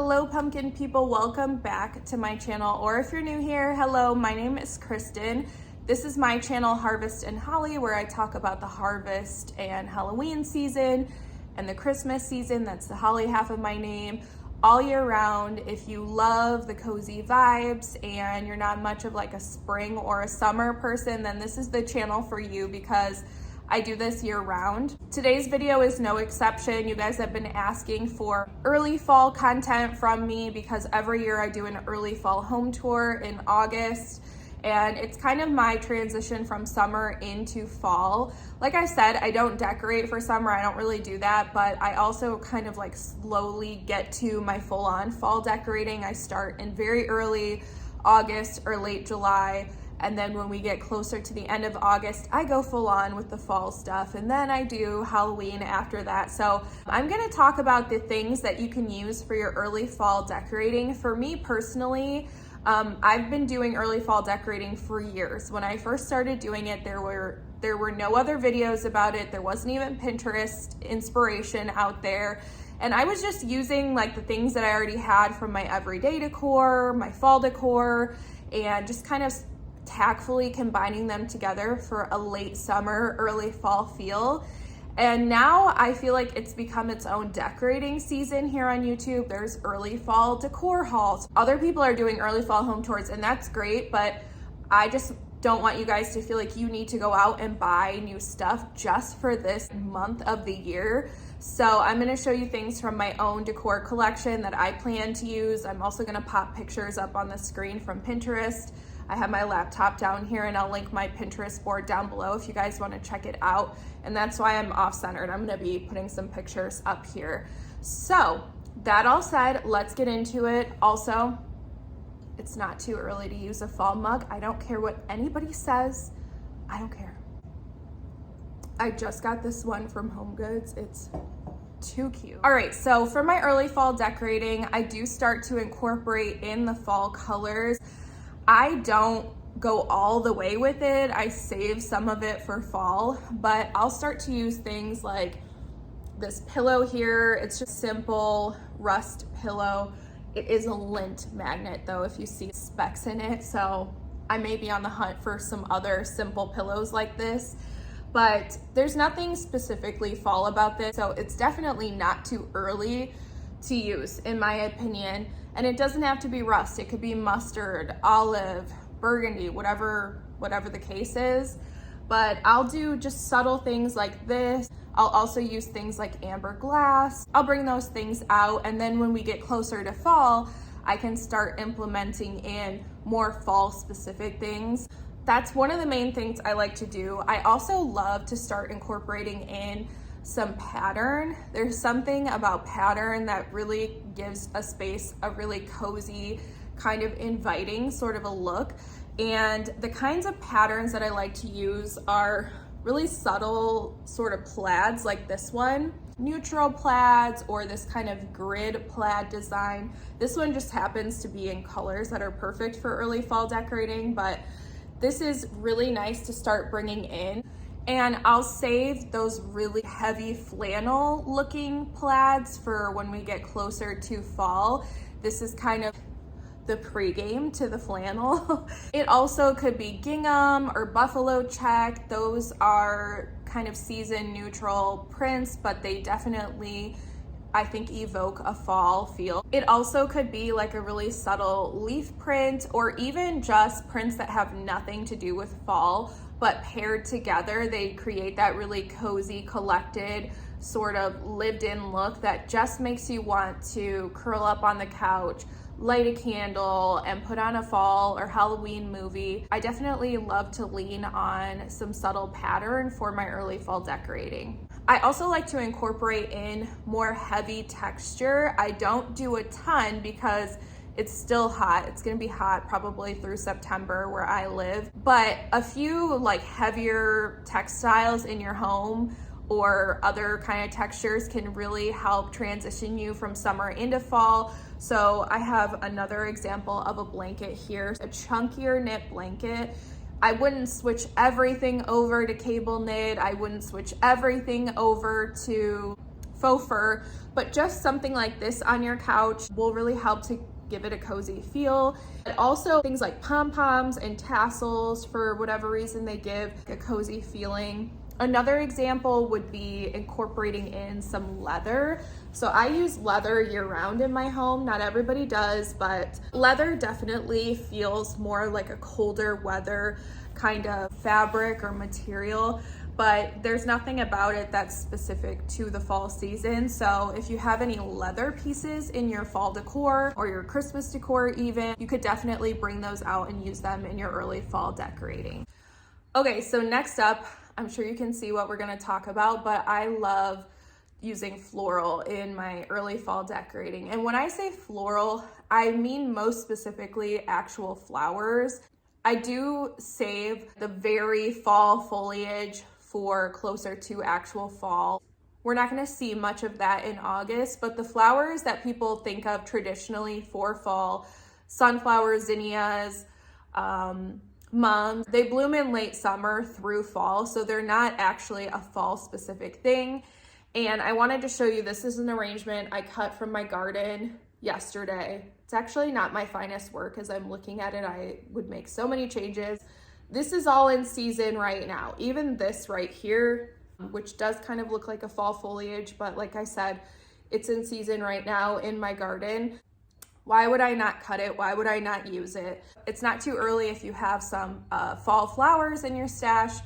Hello pumpkin people, welcome back to my channel, or if you're new here, hello, my name is Kristen. This is my channel Harvest and Holly, where I talk about the harvest and Halloween season and the Christmas season, that's the holly half of my name, all year round. If you love the cozy vibes and you're not much of like a spring or a summer person, then this is the channel for you because I do this year round. Today's video is no exception. You guys have been asking for early fall content from me because every year I do an early fall home tour in August, and it's kind of my transition from summer into fall. Like I said, I don't decorate for summer, I don't really do that, but I also kind of like slowly get to my full-on fall decorating. I start in very early August or late July, and then when we get closer to the end of August, I go full on with the fall stuff, and then I do Halloween after that. So I'm gonna talk about the things that you can use for your early fall decorating. For me personally, I've been doing early fall decorating for years. When I first started doing it, there were no other videos about it. There wasn't even Pinterest inspiration out there. And I was just using like the things that I already had from my everyday decor, my fall decor, and just kind of tactfully combining them together for a late summer, early fall feel. And now I feel like it's become its own decorating season here on YouTube. There's early fall decor hauls. Other people are doing early fall home tours, and that's great, but I just don't want you guys to feel like you need to go out and buy new stuff just for this month of the year. So I'm gonna show you things from my own decor collection that I plan to use. I'm also gonna pop pictures up on the screen from Pinterest. I have my laptop down here, and I'll link my Pinterest board down below if you guys want to check it out. And that's why I'm off-centered. I'm going to be putting some pictures up here. So that all said, let's get into it. Also, it's not too early to use a fall mug. I don't care what anybody says. I don't care. I just got this one from Home Goods. It's too cute. All right, so for my early fall decorating, I do start to incorporate in the fall colors. I don't go all the way with it. I save some of it for fall, but I'll start to use things like this pillow here. It's just simple rust pillow. It is a lint magnet though, if you see specks in it. So I may be on the hunt for some other simple pillows like this, but there's nothing specifically fall about this. So it's definitely not too early to use, in my opinion. And it doesn't have to be rust. It could be mustard, olive, burgundy, whatever the case is. But I'll do just subtle things like this. I'll also use things like amber glass. I'll bring those things out, and then when we get closer to fall, I can start implementing in more fall specific things. That's one of the main things I like to do. I also love to start incorporating in some pattern. There's something about pattern that really gives a space a really cozy, kind of inviting sort of a look. And the kinds of patterns that I like to use are really subtle sort of plaids like this one, neutral plaids, or this kind of grid plaid design. This one just happens to be in colors that are perfect for early fall decorating, but this is really nice to start bringing in. And I'll save those really heavy flannel looking plaids for when we get closer to fall. This is kind of the pregame to the flannel. It also could be gingham or buffalo check. Those are kind of season neutral prints, but they definitely, I think, evoke a fall feel. It also could be like a really subtle leaf print, or even just prints that have nothing to do with fall, but paired together, they create that really cozy, collected, sort of lived-in look that just makes you want to curl up on the couch, light a candle, and put on a fall or Halloween movie. I definitely love to lean on some subtle pattern for my early fall decorating. I also like to incorporate in more heavy texture. I don't do a ton because it's still hot. It's gonna be hot probably through September where I live, but a few like heavier textiles in your home or other kind of textures can really help transition you from summer into fall. So I have another example of a blanket here, a chunkier knit blanket. I wouldn't switch everything over to cable knit. I wouldn't switch everything over to faux fur, but just something like this on your couch will really help to give it a cozy feel. And also things like pom-poms and tassels, for whatever reason, they give a cozy feeling. Another example would be incorporating in some leather. So I use leather year-round in my home. Not everybody does, but leather definitely feels more like a colder weather kind of fabric or material, but there's nothing about it that's specific to the fall season. So if you have any leather pieces in your fall decor or your Christmas decor even, you could definitely bring those out and use them in your early fall decorating. Okay, so next up, I'm sure you can see what we're gonna talk about, but I love using floral in my early fall decorating. And when I say floral, I mean most specifically actual flowers. I do save the very fall foliage for closer to actual fall. We're not gonna see much of that in August, but the flowers that people think of traditionally for fall, sunflowers, zinnias, mums, they bloom in late summer through fall, so they're not actually a fall specific thing. And I wanted to show you, this is an arrangement I cut from my garden yesterday. It's actually not my finest work. As I'm looking at it, I would make so many changes. This is all in season right now. Even this right here, which does kind of look like a fall foliage, but like I said, it's in season right now in my garden. Why would I not cut it? Why would I not use it? It's not too early if you have some fall flowers in your stash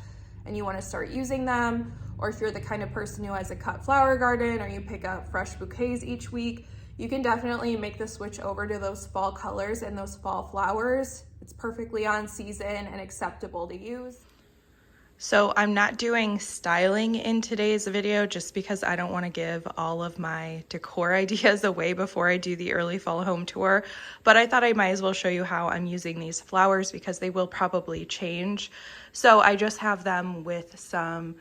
and you want to start using them, or if you're the kind of person who has a cut flower garden or you pick up fresh bouquets each week, you can definitely make the switch over to those fall colors and those fall flowers. It's perfectly on season and acceptable to use. So I'm not doing styling in today's video just because I don't want to give all of my decor ideas away before I do the early fall home tour, but I thought I might as well show you how I'm using these flowers because they will probably change. So I just have them with some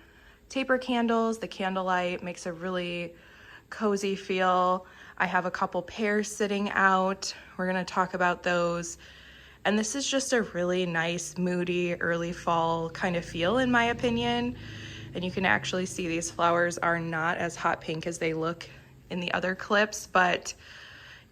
taper candles. The candlelight makes a really cozy feel. I have a couple pairs sitting out. We're going to talk about those. And this is just a really nice, moody, early fall kind of feel in my opinion. And you can actually see these flowers are not as hot pink as they look in the other clips, but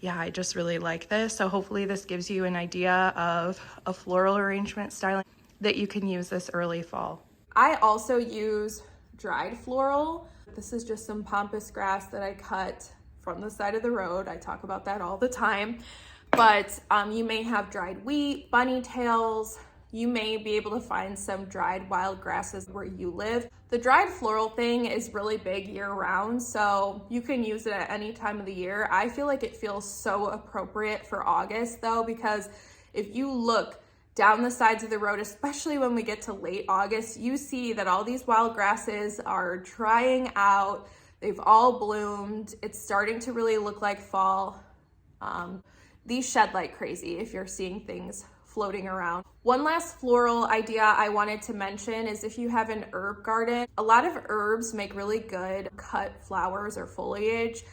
yeah, I just really like this. So hopefully this gives you an idea of a floral arrangement styling that you can use this early fall. I also use dried floral. This is just some pampas grass that I cut from the side of the road. I talk about that all the time. But you may have dried wheat, bunny tails. You may be able to find some dried wild grasses where you live. The dried floral thing is really big year round, so you can use it at any time of the year. I feel like it feels so appropriate for August though, because if you look down the sides of the road, especially when we get to late August, you see that all these wild grasses are drying out. They've all bloomed. It's starting to really look like fall. These shed like crazy if you're seeing things floating around. One last floral idea I wanted to mention is if you have an herb garden, a lot of herbs make really good cut flowers or foliage.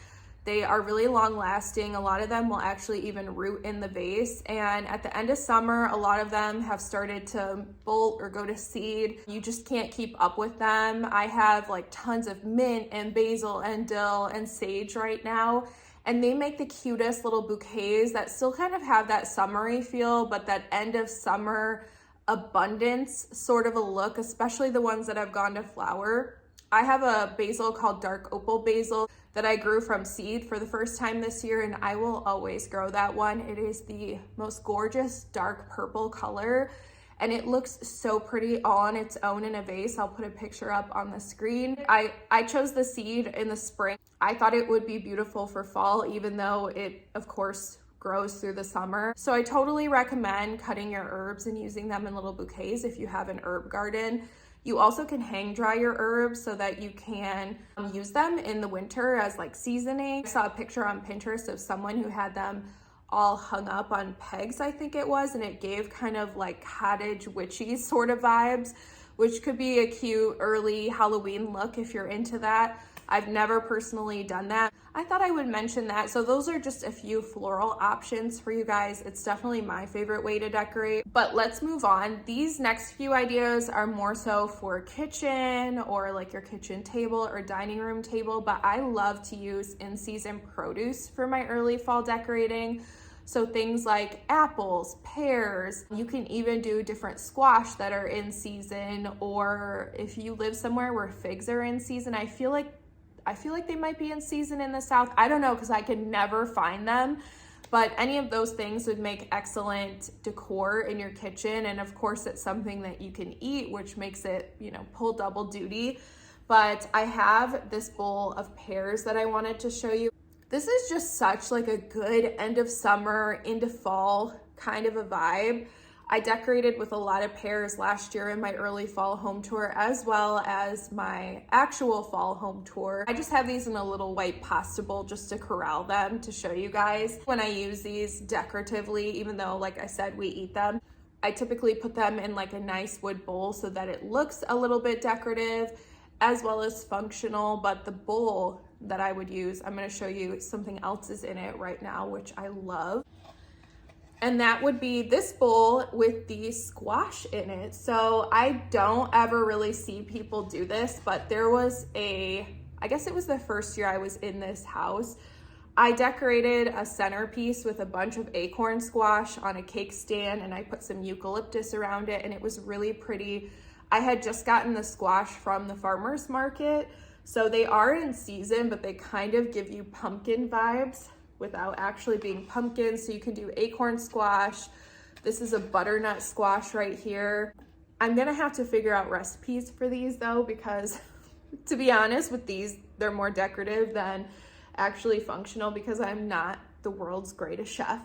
They are really long lasting. A lot of them will actually even root in the vase. And at the end of summer, a lot of them have started to bolt or go to seed. You just can't keep up with them. I have like tons of mint and basil and dill and sage right now. And they make the cutest little bouquets that still kind of have that summery feel, but that end of summer abundance sort of a look, especially the ones that have gone to flower. I have a basil called dark opal basil that I grew from seed for the first time this year, and I will always grow that one. It is the most gorgeous dark purple color, and it looks so pretty all on its own in a vase. I'll put a picture up on the screen. I chose the seed in the spring. I thought it would be beautiful for fall, even though it, of course, grows through the summer. So I totally recommend cutting your herbs and using them in little bouquets if you have an herb garden. You also can hang dry your herbs so that you can use them in the winter as like seasoning. I saw a picture on Pinterest of someone who had them all hung up on pegs, I think it was, and it gave kind of like cottage witchy sort of vibes, which could be a cute early Halloween look if you're into that. I've never personally done that. I thought I would mention that. So those are just a few floral options for you guys. It's definitely my favorite way to decorate, but let's move on. These next few ideas are more so for kitchen or like your kitchen table or dining room table, but I love to use in-season produce for my early fall decorating. So things like apples, pears, you can even do different squash that are in season, or if you live somewhere where figs are in season, I feel like they might be in season in the South. I don't know because I can never find them, but any of those things would make excellent decor in your kitchen. And of course it's something that you can eat, which makes it, you know, pull double duty. But I have this bowl of pears that I wanted to show you. This is just such like a good end of summer into fall kind of a vibe. I decorated with a lot of pears last year in my early fall home tour, as well as my actual fall home tour. I just have these in a little white pasta bowl just to corral them to show you guys. When I use these decoratively, even though like I said, we eat them, I typically put them in like a nice wood bowl so that it looks a little bit decorative as well as functional. But the bowl that I would use, I'm going to show you something else is in it right now, which I love. And that would be this bowl with the squash in it. So I don't ever really see people do this, but there was I guess it was the first year I was in this house. I decorated a centerpiece with a bunch of acorn squash on a cake stand, and I put some eucalyptus around it, and it was really pretty. I had just gotten the squash from the farmer's market, so they are in season, but they kind of give you pumpkin vibes without actually being pumpkins. So you can do acorn squash. This is a butternut squash right here. I'm gonna have to figure out recipes for these though, because to be honest with these, they're more decorative than actually functional because I'm not the world's greatest chef.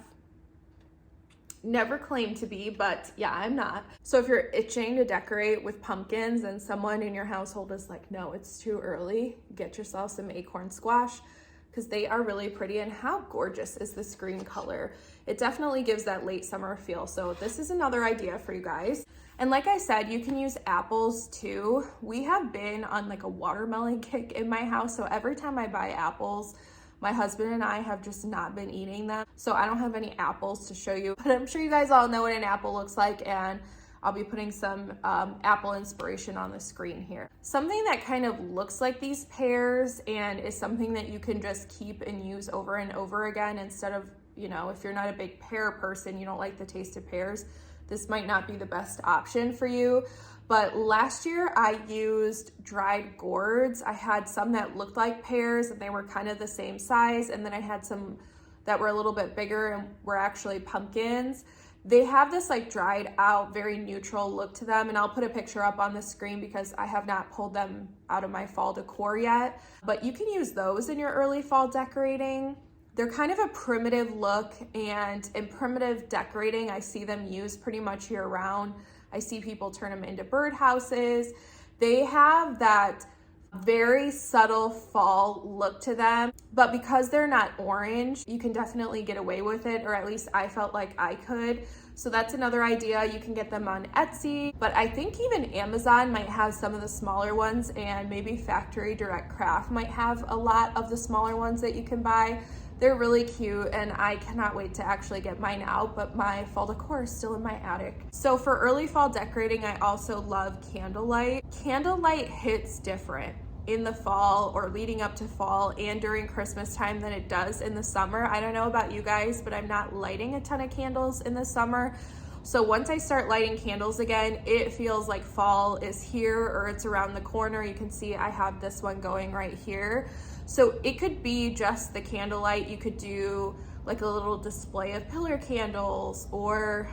Never claimed to be, but yeah, I'm not. So if you're itching to decorate with pumpkins and someone in your household is like, no, it's too early, get yourself some acorn squash, because they are really pretty. And how gorgeous is this green color? It definitely gives that late summer feel. So this is another idea for you guys. And like I said, you can use apples too. We have been on like a watermelon kick in my house. So every time I buy apples, my husband and I have just not been eating them. So I don't have any apples to show you, but I'm sure you guys all know what an apple looks like, and I'll be putting some apple inspiration on the screen here. Something that kind of looks like these pears and is something that you can just keep and use over and over again instead of, you know, if you're not a big pear person, you don't like the taste of pears, this might not be the best option for you. But last year I used dried gourds. I had some that looked like pears and they were kind of the same size, and then I had some that were a little bit bigger and were actually pumpkins. They have this like dried out, very neutral look to them, and I'll put a picture up on the screen because I have not pulled them out of my fall decor yet. But you can use those in your early fall decorating. They're kind of a primitive look, and in primitive decorating, I see them used pretty much year round. I see people turn them into birdhouses. They have that very subtle fall look to them, but because they're not orange, you can definitely get away with it, or at least I felt like I could. So that's another idea. You can get them on Etsy, but I think even Amazon might have some of the smaller ones, and maybe Factory Direct Craft might have a lot of the smaller ones that you can buy. They're really cute, and I cannot wait to actually get mine out, but my fall decor is still in my attic. So for early fall decorating, I also love candlelight. Candlelight hits different in the fall or leading up to fall and during Christmas time than it does in the summer. I don't know about you guys, but I'm not lighting a ton of candles in the summer. So once I start lighting candles again, it feels like fall is here or it's around the corner. You can see I have this one going right here. So it could be just the candlelight. You could do like a little display of pillar candles or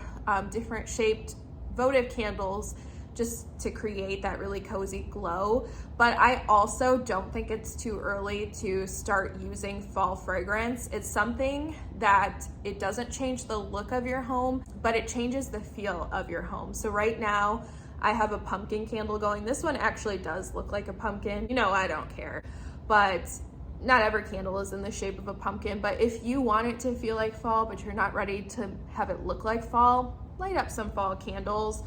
different shaped votive candles just to create that really cozy glow. But I also don't think it's too early to start using fall fragrance. It's something that it doesn't change the look of your home, but it changes the feel of your home. So right now I have a pumpkin candle going. This one actually does look like a pumpkin. You know, I don't care, but not every candle is in the shape of a pumpkin. But if you want it to feel like fall, but you're not ready to have it look like fall, light up some fall candles.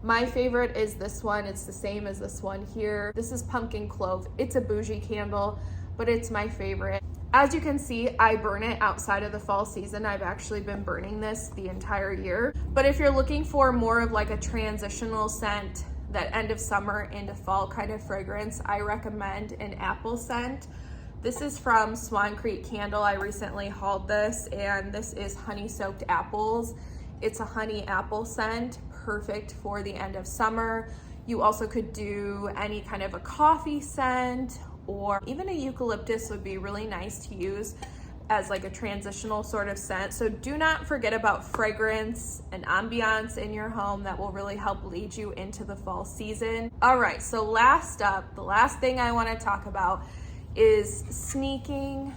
My favorite is this one. It's the same as this one here. This is pumpkin clove. It's a bougie candle, but it's my favorite. As you can see, I burn it outside of the fall season. I've actually been burning this the entire year. But if you're looking for more of like a transitional scent, that end of summer into fall kind of fragrance, I recommend an apple scent. This is from Swan Creek Candle. I recently hauled this, and this is honey soaked apples. It's a honey apple scent, perfect for the end of summer. You also could do any kind of a coffee scent, or even a eucalyptus would be really nice to use as like a transitional sort of scent. So do not forget about fragrance and ambiance in your home. That will really help lead you into the fall season. All right, so last up, the last thing I want to talk about is sneaking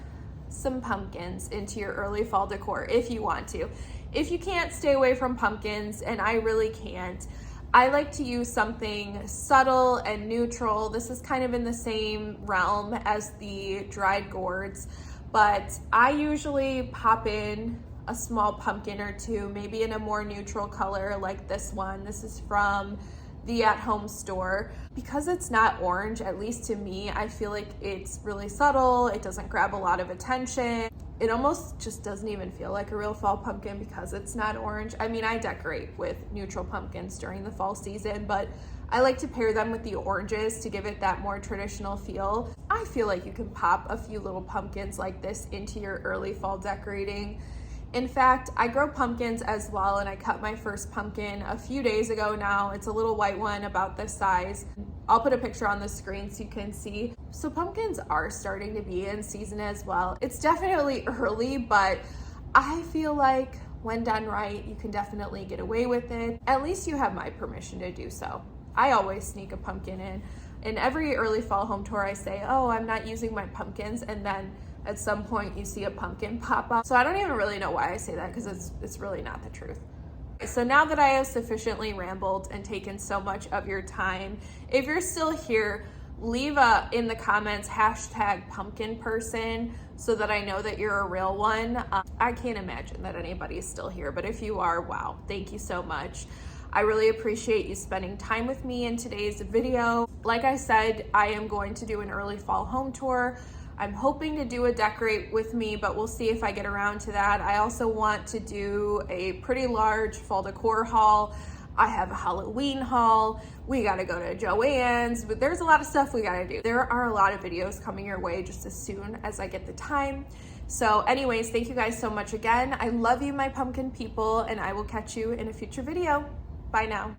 some pumpkins into your early fall decor if you want to. If you can't stay away from pumpkins, and I really can't, I like to use something subtle and neutral. This is kind of in the same realm as the dried gourds, but I usually pop in a small pumpkin or two, maybe in a more neutral color like this one. This is from the at-home store. Because it's not orange, at least to me, I feel like it's really subtle. It doesn't grab a lot of attention. It almost just doesn't even feel like a real fall pumpkin because it's not orange. I mean, I decorate with neutral pumpkins during the fall season, but I like to pair them with the oranges to give it that more traditional feel. I feel like you can pop a few little pumpkins like this into your early fall decorating. In fact, I grow pumpkins as well, and I cut my first pumpkin a few days ago now. It's a little white one about this size. I'll put a picture on the screen so you can see. So pumpkins are starting to be in season as well. It's definitely early, but I feel like when done right, you can definitely get away with it. At least you have my permission to do so. I always sneak a pumpkin in. In every early fall home tour, I say, oh, I'm not using my pumpkins, and then at some point you see a pumpkin pop up. So I don't even really know why I say that, because it's really not the truth. So now that I have sufficiently rambled and taken so much of your time, if you're still here, leave in the comments hashtag pumpkin person so that I know that you're a real one. I can't imagine that anybody is still here, but if you are, wow, thank you so much. I really appreciate you spending time with me in today's video. Like I said, I am going to do an early fall home tour. I'm hoping to do a decorate with me, but we'll see if I get around to that. I also want to do a pretty large fall decor haul. I have a Halloween haul. We gotta go to Joann's, but there's a lot of stuff we gotta do. There are a lot of videos coming your way just as soon as I get the time. So anyways, thank you guys so much again. I love you, my pumpkin people, and I will catch you in a future video. Bye now.